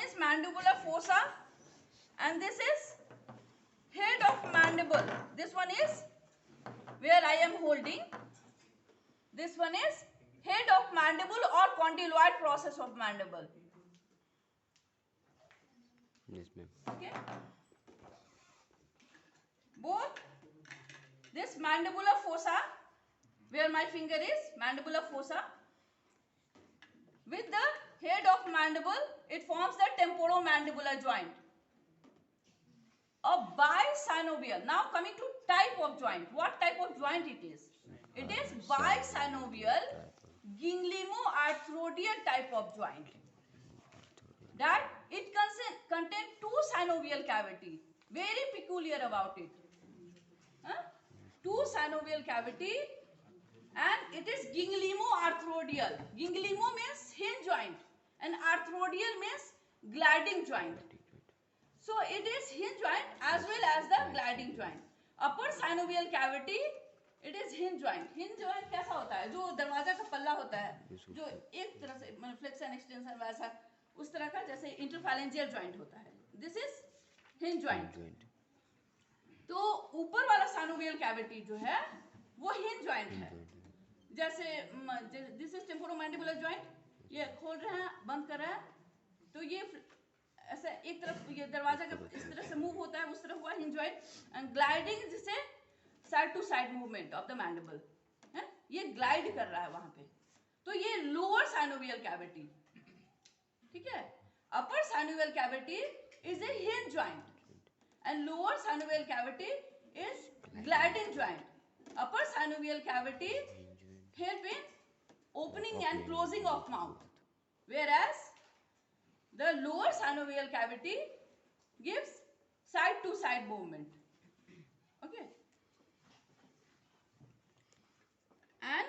is mandibular fossa and this is head of mandible. This one is where I am holding. This one is head of mandible or condyloid process of mandible. Yes, ma'am. Okay. Both this mandibular fossa, where my finger is, mandibular fossa, with the head of mandible, it forms the temporomandibular joint. A bisynovial. Now coming to type of joint. What type of joint it is? It is bisynovial ganglioarthrodial type of joint. That it contains two synovial cavity. Very peculiar about it. Two synovial cavity and it is ganglioarthrodial. Ganglio means hinge joint and arthrodial means gliding joint. So it is hinge joint as well as the gliding joint. Upper synovial cavity, it is hinge joint. Hinge joint कैसा होता है? जो दरवाजा का पल्ला होता है, जो एक तरह से फ्लेक्शन एक्सटेंशन वैसा उस तरह का जैसे इंटरफैलेंजियल जॉइंट होता है. This is hinge joint. तो ऊपर वाला synovial cavity जो है वो hinge joint है. जैसे this is temporomandibular joint. ये खोल रहे हैं, बंद कर रहे हैं, तो ये ऐसे एक तरफ ये दरवाजा का इस तरह से मूव होता है, उस तरफ हुआ hinge joint. एंड ग्लाइडिंग जिसे side to side movement of the mandible है, ये ग्लाइड कर रहा है वहां पे. तो ये लोअर साइनोवियल कैविटी. ठीक है. Upper synovial cavity is a hinge joint and lower synovial cavity is gliding joint. Upper synovial cavity help in opening and closing of mouth, whereas the lower synovial cavity gives side to side movement. Okay. And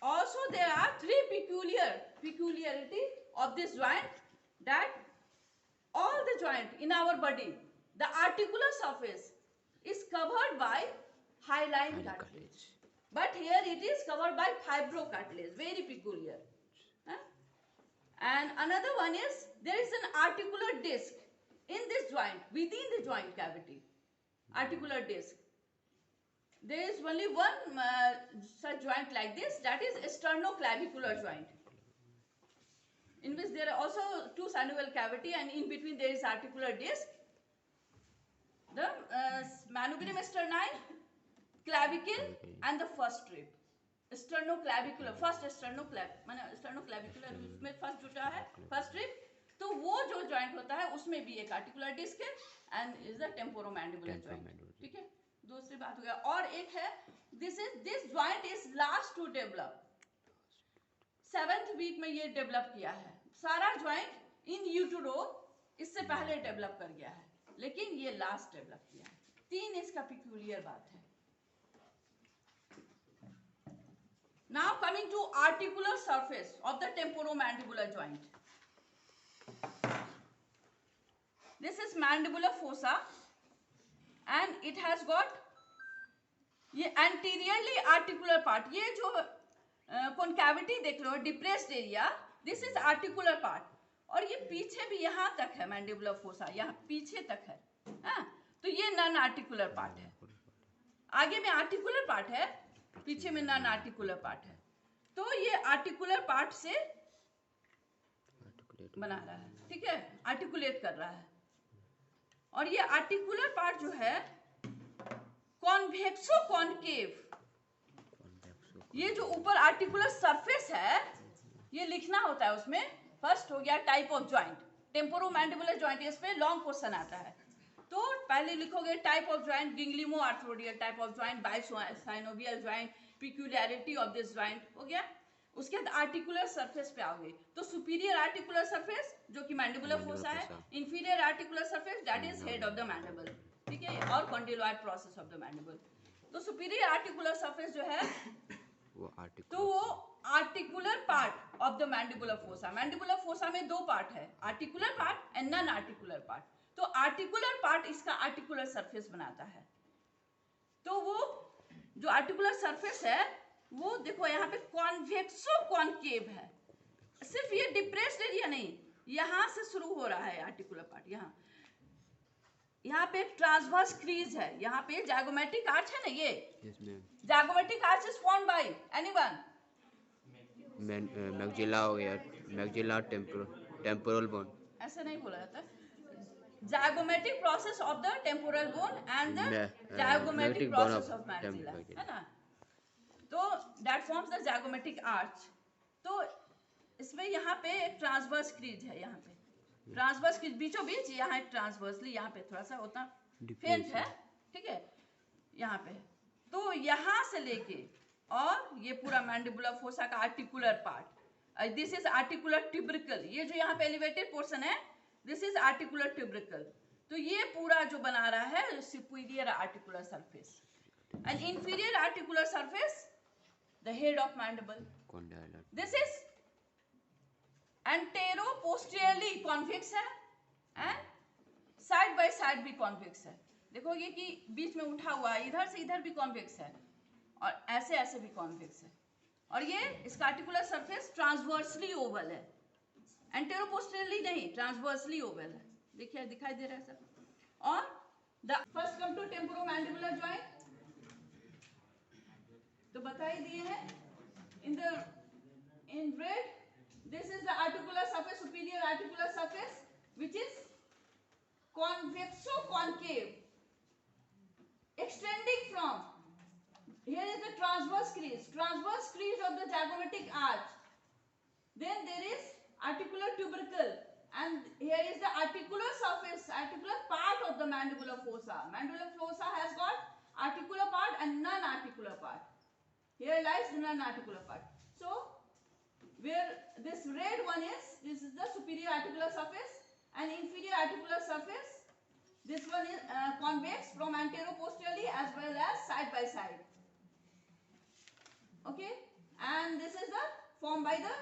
also there are three peculiarity of this joint, that all the joint in our body, the articular surface is covered by hyaline cartilage. But here it is covered by fibrocartilage, very peculiar. And another one is there is an articular disc in this joint, within the joint cavity. Articular disc. There is only one such joint like this, that is sternoclavicular joint, in which there are also two synovial cavity and in between there is articular disc. The manubrium sternine, clavicle and the first rib. sternoclavicular, first sternoclavicular उसमें first जुटा है, first rib. तो वो जो joint होता है उसमें भी एक आर्टिकुलर डिस्क है and is the temporomandibular joint. ठीक है, दूसरी बात हो गया. और एक है this joint is last to develop. 7th week में ये डेवलप किया है. सारा जॉइंट इन यूटेरो इससे पहले डेवलप कर गया है, लेकिन ये लास्ट डेवलप किया है. 3 इसका पिक्यूलियर बात है. Now coming to articular surface of the temporomandibular joint. This is mandibular fossa and it has got ये anteriorly articular part. ये जो concavity देख लो, depressed area, this is articular part. और ये पीछे भी यहाँ तक है mandibular fossa, यहाँ पीछे तक है. तो ये नॉन आर्टिकुलर पार्ट है. आगे में आर्टिकुलर पार्ट है, पीछे में नॉन आर्टिकुलर पार्ट है. तो ये आर्टिकुलर पार्ट से बना रहा है. ठीक है, आर्टिकुलेट कर रहा है. और ये आर्टिकुलर पार्ट जो है कॉन्वेक्सो कॉनकेव, ये जो ऊपर आर्टिकुलर सरफेस है ये लिखना होता है उसमें. फर्स्ट हो गया type of joint, temporomandibular joint, इसमें लॉन्ग क्वेश्चन आता है. तो पहले लिखोगे type of joint, ganglioarthrodial type of joint, bisynovial joint, peculiarity of this joint हो गया. उसके बाद आर्टिकुलर सरफेस पे आओगे तो सुपीरियर आर्टिकुलर सरफेस जो कि मैंडिबुलर फोसा है, inferior articular surface that is head of the mandible. ठीक है, और condyloid process of the mandible. तो सुपीरियर आर्टिकुलर सरफेस जो है वो articular part of the mandibular fossa. Mandibular fossa में 2 पार्ट है, articular part and non articular part. तो आर्टिकुलर पार्ट इसका आर्टिकुलर सरफेस बनाता है. तो वो जो आर्टिकुलर सरफेस है वो देखो यहाँ पे कॉन्वेक्सो कॉनकेव है. सिर्फ ये डिप्रेस्ड एरिया नहीं, यहाँ से शुरू हो रहा है आर्टिकुलर पार्ट। यहाँ पे एक ट्रांसवर्स क्रीज है, यहाँ पे जाइगोमेट्रिक आर्च है ना, ये zygomatic arch is formed by anyone? Maxilla हो गया, मैक्सिला टेम्पोरल बोन। ऐसे नहीं बोला जाता, zygomatic process of the temporal bone and the zygomatic process of maxilla, है ना। तो that forms the zygomatic arch. तो इसमें यहाँ पे एक ट्रांसवर्स क्रीज है, यहाँ पे ट्रांसवर्स क्रीज बीचों बीच, यहाँ एक ट्रांसवर्सली, यहाँ पे थोड़ा सा उतना फेंट है, ठीक है, यहाँ पे। तो यहाँ से लेके और ये पूरा मैंडिबुलर फोसा का articular part, this is articular tubercle, ये जो यहाँ पे एलिवेटेड पोर्शन है, दिस इज आर्टिकुलर ट्यूबरिकल। तो ये पूरा जो बना रहा है superior articular surface, and inferior articular surface the head of mandible. This is antero posteriorly convex है एंड साइड बाय साइड भी कॉन्वेक्स है। देखोगे कि बीच में उठा हुआ है, इधर से इधर भी कॉन्वेक्स है और ऐसे ऐसे भी कॉन्वेक्स है। और ये इसका आर्टिकुलर सरफेस ट्रांसवर्सली ओवल है, एंटेरो पोस्टीरियरली नहीं, ट्रांसवर्सली ओवल है। देखिए दिखाई दे रहा है सर। और the first come to temporomandibular joint, तो बता ही दिए हैं in red, this is the articular surface, superior articular surface, which is convexo-concave, extending from, here is the transverse crease of the zygomatic arch, then there is articular tubercle, and here is the articular surface, articular part of the mandibular fossa. Mandibular fossa has got articular part and non-articular part. Here lies the non-articular part. So where this red one is, this is the superior articular surface, and inferior articular surface, this one is convex from antero-posteriorly as well as side by side. Okay, and this is the formed by the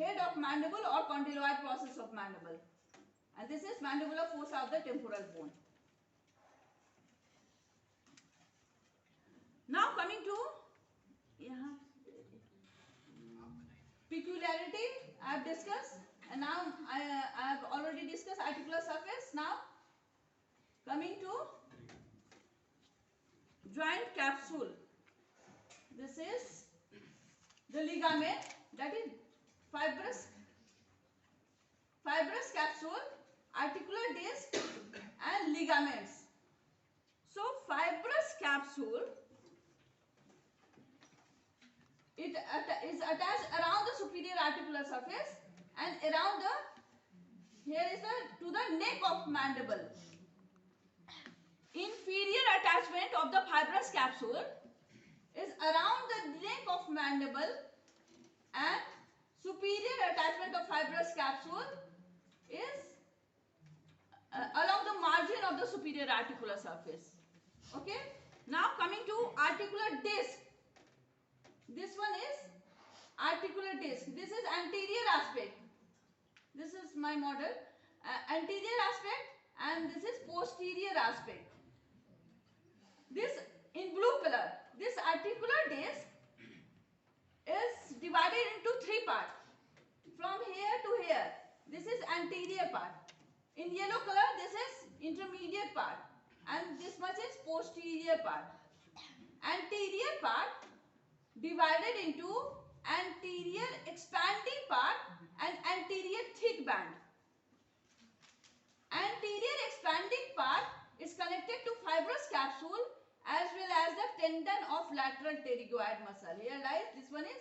head of mandible or condyloid process of mandible, and this is mandibular fossa of the temporal bone. Now coming to peculiarity, I have discussed, and now I have already discussed articular surface. Now coming to joint capsule, this is the ligament, that is fibrous capsule, articular disc and ligaments. So fibrous capsule, it is attached around the superior articular surface and around the, here is the, to the neck of mandible. Inferior attachment of the fibrous capsule is around the neck of mandible, and superior attachment of fibrous capsule is along the margin of the superior articular surface. Okay, now coming to articular disc. This one is articular disc. This is anterior aspect. This is my model. Anterior aspect, and this is posterior aspect. This in blue color, this articular disc is divided into three parts. From here to here, this is anterior part. In yellow color, this is intermediate part, and this much is posterior part. Anterior part divided into anterior expanding part and anterior thick band. Anterior expanding part is connected to fibrous capsule as well as the tendon of lateral pterygoid muscle. Here lies, this one is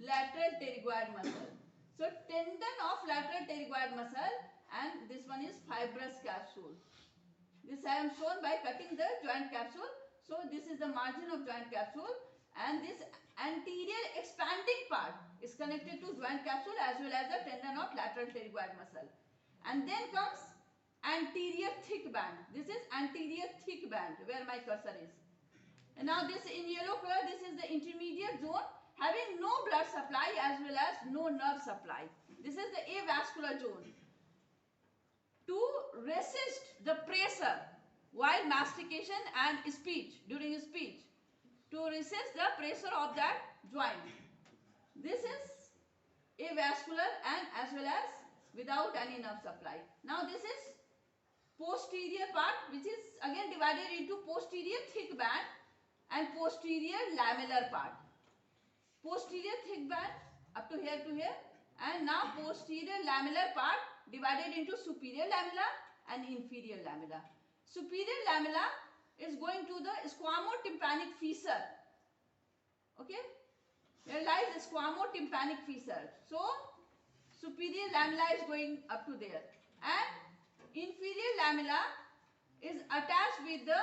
lateral pterygoid muscle. So tendon of lateral pterygoid muscle, and this one is fibrous capsule. This I am shown by cutting the joint capsule. So this is the margin of joint capsule, and this anterior expanding part is connected to joint capsule as well as the tendon of lateral pterygoid muscle. And then comes anterior thick band. This is anterior thick band where my cursor is. And now this in yellow color, this is the intermediate zone having no blood supply as well as no nerve supply. This is the avascular zone. To resist the pressure while mastication and speech, during speech, to resist the pressure of that joint. This is avascular and as well as without any nerve supply. Now this is posterior part, which is again divided into posterior thick band and posterior lamellar part. Posterior thick band up to here, and now posterior lamellar part divided into superior lamella and inferior lamella. Superior lamella is going to the squamotympanic fissure. Okay, here lies squamotympanic fissure. So superior lamella is going up to there, and inferior lamella is attached with the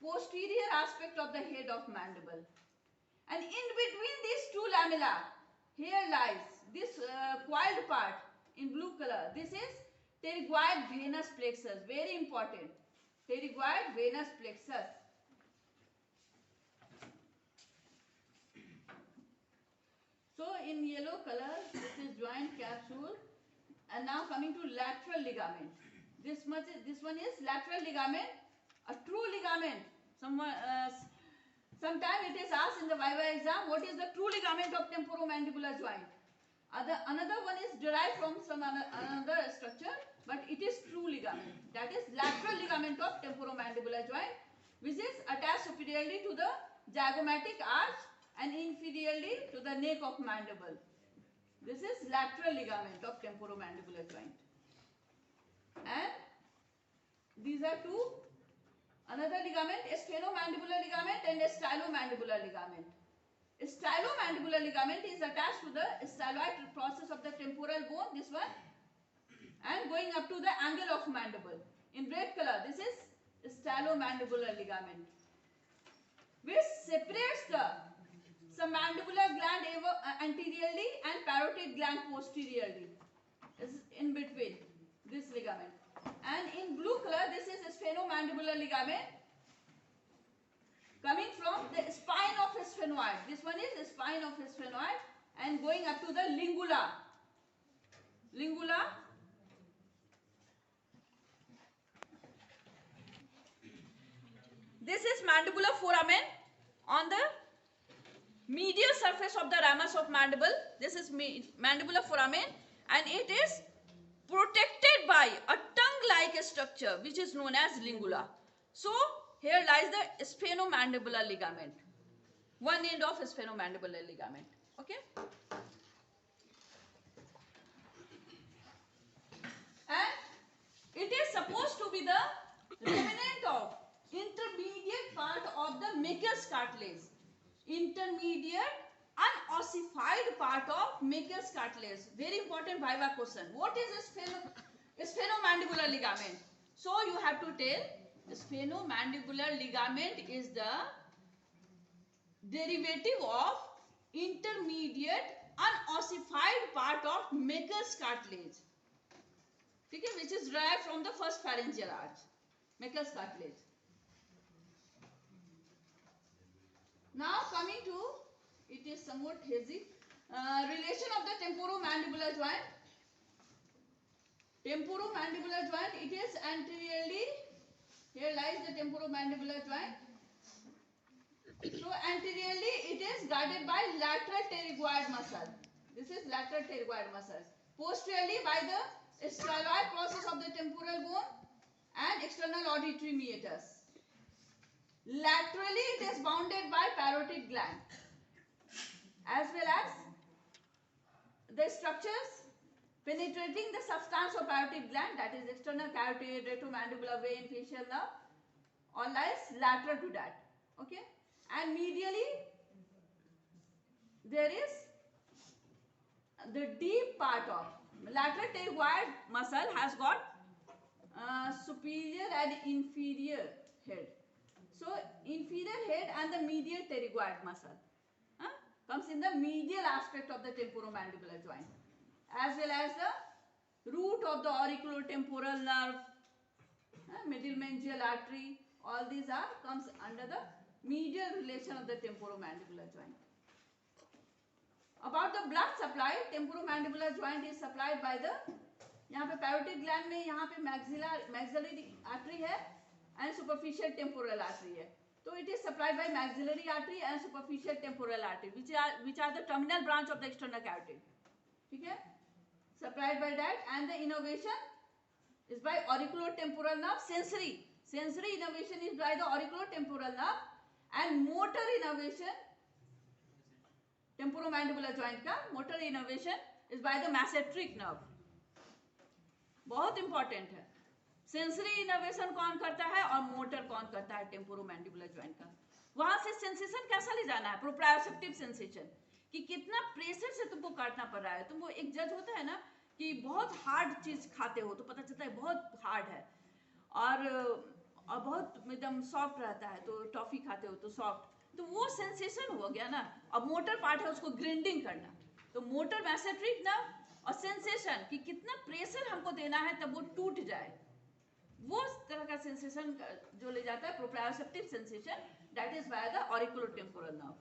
posterior aspect of the head of mandible. And in between these two lamella, here lies this coiled part in blue color. This is pterygoid venous plexus. Very important. Pterygoid venous plexus. So in yellow color, this is joint capsule. And now coming to lateral ligament. This one is lateral ligament, a true ligament. Sometime it is asked in the Viva exam, what is the true ligament of temporomandibular joint? Another one is derived from some another structure, but it is true ligament. That is lateral ligament of temporomandibular joint, which is attached superiorly to the zygomatic arch and inferiorly to the neck of mandible. This is lateral ligament of temporomandibular joint. And these are two. Another ligament, sphenomandibular ligament and stylomandibular ligament. Stylomandibular ligament is attached to the styloid process of the temporal bone, this one, and going up to the angle of mandible. In red color, this is stylomandibular ligament, which separates the submandibular gland anteriorly and parotid gland posteriorly. This is in between this ligament. And in blue color, this is sphenomandibular ligament coming from the spine of sphenoid. This one is the spine of sphenoid and going up to the lingula. Lingula. This is mandibular foramen on the medial surface of the ramus of mandible. This is mandibular foramen, and it is protected by a tongue-like structure which is known as lingula. So here lies the sphenomandibular ligament, one end of sphenomandibular ligament. Okay. And it is supposed to be the remnant of intermediate part of the Meke's cartilage. Intermediate unossified part of Meke's cartilage. Very important Viva question. What is a sphenomandibular ligament? So you have to tell sphenomandibular ligament is the derivative of intermediate unossified part of Meke's cartilage. Okay, which is derived from the first pharyngeal arch, Meke's cartilage. Now coming to, it is somewhat hazy, relation of the temporomandibular joint. Temporomandibular joint, it is anteriorly, here lies the temporomandibular joint. So anteriorly it is guarded by lateral pterygoid muscle. This is lateral pterygoid muscle. Posteriorly by the styloid process of the temporal bone and external auditory meatus. Laterally it is bounded by parotid gland, as well as the structures penetrating the substance of parotid gland, that is external carotid, retromandibular vein, facial nerve, all lies lateral to that. Okay, and medially there is the deep part of lateral pterygoid muscle has got superior and inferior head. So inferior head and the medial pterygoid muscle comes in the medial aspect of the temporomandibular joint, as well as the root of the auriculotemporal nerve, middle meningeal artery. All these comes under the medial relation of the temporomandibular joint. About the blood supply, temporomandibular joint is supplied by the, यहाँ पे parotid gland में यहाँ पे maxillary artery है and superficial temporal artery है. So it is supplied by maxillary artery and superficial temporal artery, which are the terminal branch of the external carotid. ठीक है? supplied by that, and the innervation is by auriculotemporal nerve. Sensory innervation is by the auriculotemporal nerve, and motor innervation, temporomandibular joint का motor innervation is by the masseteric nerve. बहुत important है. Sensory innervation कौन करता है और motor कौन करता है टेम्पोरोमैंडिबुलर जॉइंट का. वहां से सेंसेशन कैसा ले जाना है, प्रोप्रायोसेप्टिव सेंसेशन, कि कितना प्रेशर से तुमको काटना पड़ रहा है. तुमको एक जज होता है ना कि बहुत हार्ड चीज खाते हो तो पता चलता है बहुत हार्ड है, और बहुत एकदम सॉफ्ट रहता है तो टॉफी खाते हो तो सॉफ्ट, तो वो सेंसेशन हो गया ना. अब मोटर पार्ट है उसको ग्राइंडिंग करना, तो मोटर मैसेट्रिक ना, और सेंसेशन कि कितना प्रेशर हमको देना है तब वो टूट जाए, वो तरह का सेंसेशन जो ले जाता है proprioceptive sensation, that is by the auriculotemporal nerve.